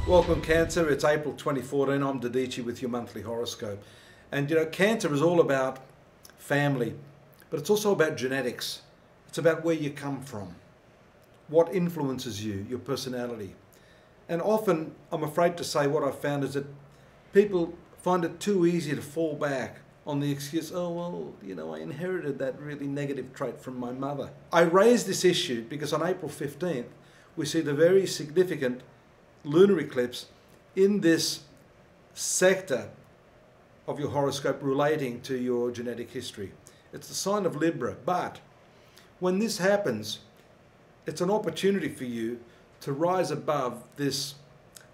Welcome Cancer, it's April 2014, I'm Dadhichi with your monthly horoscope. And you know, Cancer is all about family, but it's also about genetics. It's about where you come from, what influences you, your personality. And often, I'm afraid to say, what I've found is that people find it too easy to fall back on the excuse, oh well, you know, I inherited that really negative trait from my mother. I raise this issue because on April 15th, we see the very significant lunar eclipse in this sector of your horoscope relating to your genetic history. It's the sign of Libra, but when this happens, it's an opportunity for you to rise above this,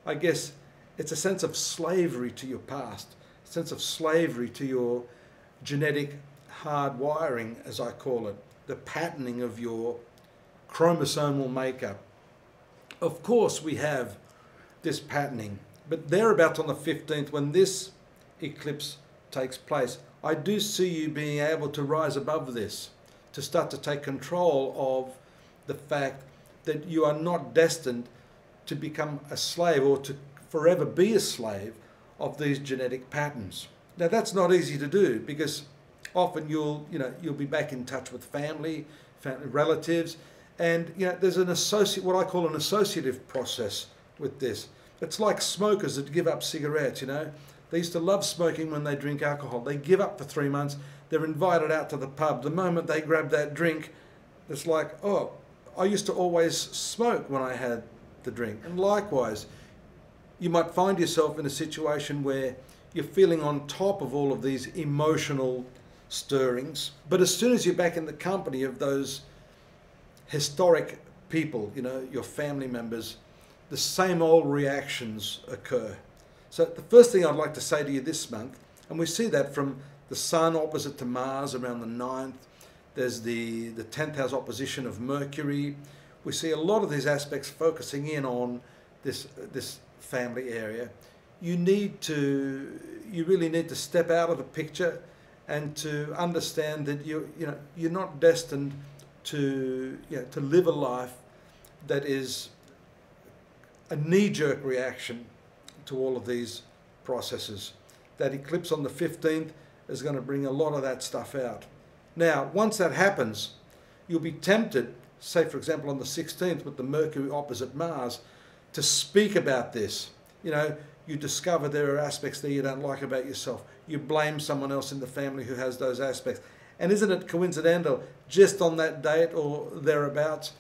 I guess, it's a sense of slavery to your past, a sense of slavery to your genetic hard wiring, as I call it, the patterning of your chromosomal makeup. Of course, we have this patterning, but thereabouts on the 15th, when this eclipse takes place, I do see you being able to rise above this, to start to take control of the fact that you are not destined to become a slave or to forever be a slave of these genetic patterns. Now that's not easy to do because often you'll be back in touch with family relatives, and there's what I call an associative process with this. It's like smokers that give up cigarettes, They used to love smoking when they drink alcohol. They give up for 3 months. They're invited out to the pub. The moment they grab that drink, it's like, oh, I used to always smoke when I had the drink. And likewise, you might find yourself in a situation where you're feeling on top of all of these emotional stirrings. But as soon as you're back in the company of those historic people, your family members, the same old reactions occur. So the first thing I'd like to say to you this month, and we see that from the Sun opposite to Mars around the 9th, there's the 10th house opposition of Mercury. We see a lot of these aspects focusing in on this family area. You really need to step out of the picture and to understand that you're not destined to live a life that is a knee-jerk reaction to all of these processes. That eclipse on the 15th is going to bring a lot of that stuff out. Now, once that happens, you'll be tempted, say for example on the 16th with the Mercury opposite Mars, to speak about this. You discover there are aspects there you don't like about yourself. You blame someone else in the family who has those aspects. And isn't it coincidental, just on that date or thereabouts,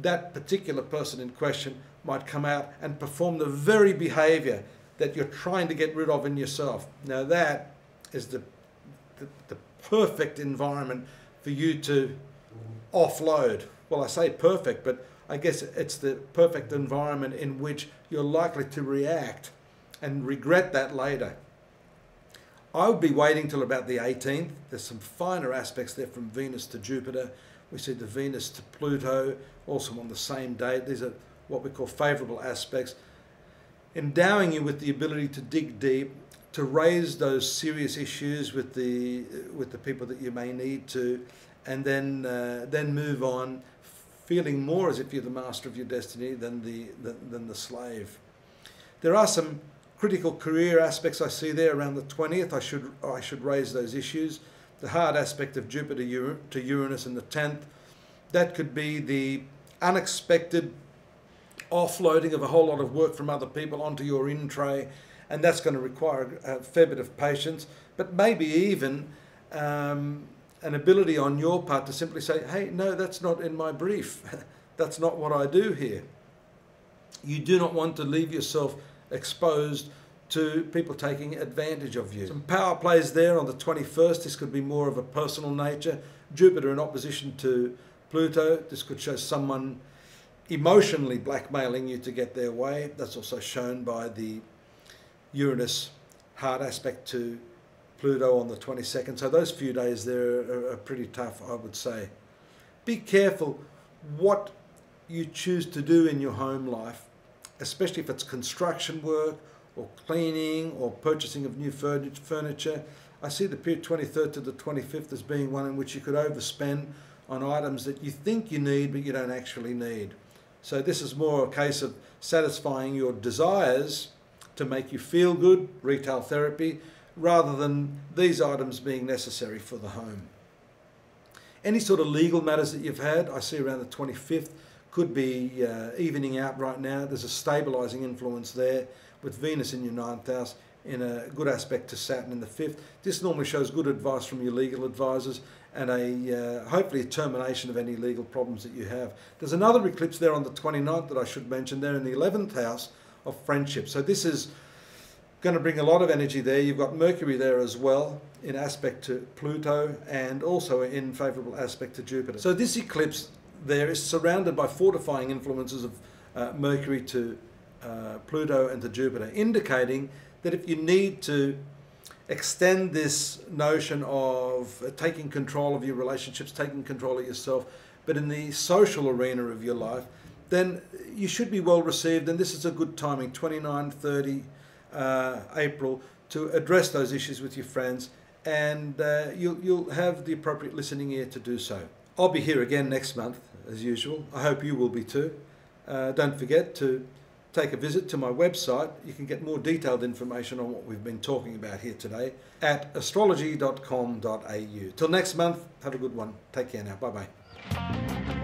that particular person in question might come out and perform the very behavior that you're trying to get rid of in yourself. Now that is the perfect environment for you to offload. Well, I say perfect, but I guess it's the perfect environment in which you're likely to react and regret that later. I would be waiting till about the 18th. There's some finer aspects there from Venus to Jupiter. We see the Venus to Pluto also on the same date. These are what we call favorable aspects, endowing you with the ability to dig deep, to raise those serious issues with the people that you may need to, and then move on, feeling more as if you're the master of your destiny than the slave. There are some critical career aspects I see there around the 20th. I should raise those issues. The hard aspect of Jupiter to Uranus in the 10th. That could be the unexpected offloading of a whole lot of work from other people onto your in tray, and that's going to require a fair bit of patience, but maybe even an ability on your part to simply say, hey, no, that's not in my brief. That's not what I do here. You do not want to leave yourself exposed to people taking advantage of you. Some power plays there on the 21st. This could be more of a personal nature. Jupiter in opposition to Pluto. This could show someone emotionally blackmailing you to get their way. That's also shown by the Uranus hard aspect to Pluto on the 22nd. So those few days there are pretty tough, I would say. Be careful what you choose to do in your home life, especially if it's construction work or cleaning or purchasing of new furniture. I see the period 23rd to the 25th as being one in which you could overspend on items that you think you need but you don't actually need. So this is more a case of satisfying your desires to make you feel good, retail therapy, rather than these items being necessary for the home. Any sort of legal matters that you've had, I see around the 25th, could be evening out right now. There's a stabilising influence there with Venus in your 9th house in a good aspect to Saturn in the 5th. This normally shows good advice from your legal advisors and hopefully a termination of any legal problems that you have. There's another eclipse there on the 29th that I should mention there in the 11th house of friendship. So this is going to bring a lot of energy there. You've got Mercury there as well in aspect to Pluto and also in favourable aspect to Jupiter. So this eclipse there is surrounded by fortifying influences of Mercury to Pluto and to Jupiter, indicating that if you need to extend this notion of taking control of your relationships, taking control of yourself, but in the social arena of your life, then you should be well received, and this is a good timing, 29, 30 April, to address those issues with your friends, and you'll have the appropriate listening ear to do so. I'll be here again next month, as usual. I hope you will be too. Don't forget to take a visit to my website. You can get more detailed information on what we've been talking about here today at astrology.com.au. Till next month, have a good one. Take care now. Bye-bye.